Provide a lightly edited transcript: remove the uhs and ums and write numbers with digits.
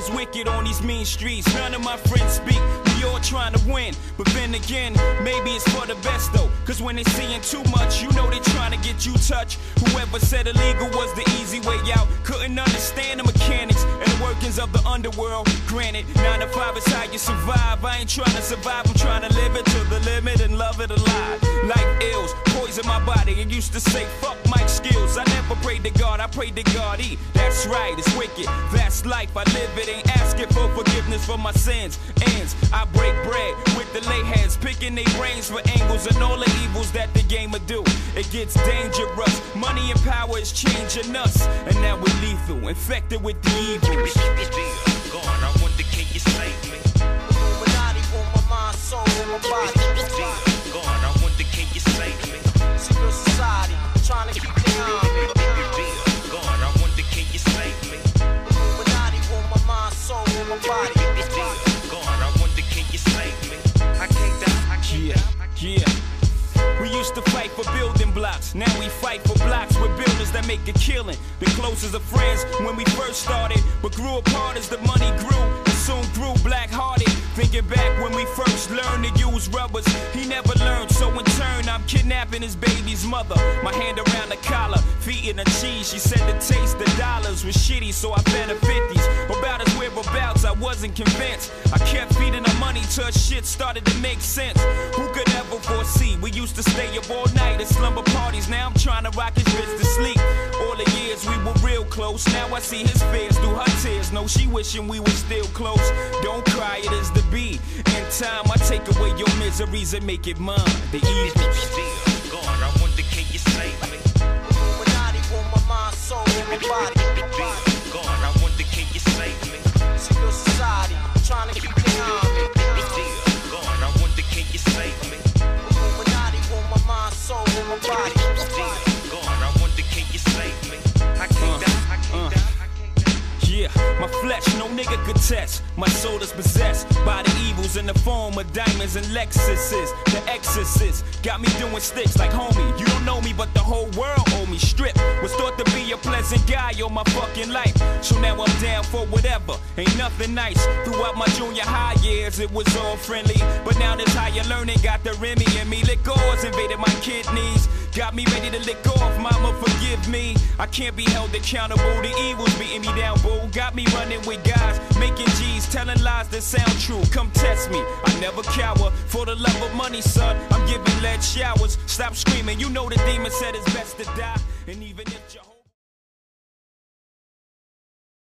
is wicked on these mean streets. None of my friends speak, we all trying to win. But then again, maybe it's for the best though. Cause when they seeing too much, you know they trying to get you touched. Whoever said illegal was the easy way out couldn't understand the mechanics and the workings of the underworld. Granted, 9 to 5 is how you survive. I ain't trying to survive, I'm trying to live it to the limit and love it alive. Life ills, poison my body. And used to say, fuck Mike Skills. I never prayed to God, I prayed to God E. That's right, it's wicked, that's life, I live it. Ain't asking for forgiveness for my sins. Ends, I break bread with the lay heads, picking their brains for angles and all the evils that the game will do. It gets dangerous, money and power is changing us. And now we're lethal, infected with the evils. God, I wonder, can you save me? Illuminati want my mind, soul, and my body. God, I wonder, can you save me? Secret society, trying to keep me on me. God, I wonder, can you save me? Illuminati want my mind, soul, and my body. God, I wonder, can you save me? I can't die, I can't die. Yeah. We used to fight for building blocks, now we fight for blocks with builders that make a killing. The closest of friends when we first started, but grew apart as the money grew, and soon grew black-hearted. Thinking back when we first learned to use rubbers, he never learned, so in turn I'm kidnapping his baby's mother. My hand around the collar, feet in the cheese. She said the taste of dollars was shitty, so I fed her 50s. About his whereabouts, I wasn't convinced. I kept feeding her money till her shit started to make sense. Who could ever foresee? We used to stay up all night at slumber parties. Now I'm trying to rock his bitch to sleep. All the years we were real close. Now I see his fears through her tears. No, she wishing we were still close. Don't cry, it is the beat. In time, I take away your miseries and make it mine. The evils. God, I wonder, can you save me? Illuminati want my mind, soul, and my body. God, I wonder, can you save me? Secret society, trying to keep me on me. God, I wonder, can you save me? Illuminati want my mind, soul, and my body. God, I wonder, can you save me? I can't die, I can't die. Yeah, my flesh, no nigga could test. My soul is possessed by the evils in the form of diamonds and Lexuses. The exorcist got me doing sticks like homie. You don't know me, but the whole world owe me. Strip was thought to be a pleasant guy all my fucking life. So now I'm down for whatever. Ain't nothing nice. Throughout my junior high years, it was all friendly. But now this higher learning got the Remy in me. Liquors invaded my kidneys. Got me ready to lick off, mama forgive me. I can't be held accountable, the evil's beating me down, boo. Got me running with guys, making G's, telling lies that sound true. Come test me, I never cower. For the love of money, son, I'm giving lead showers. Stop screaming, you know the demon said it's best to die. And even if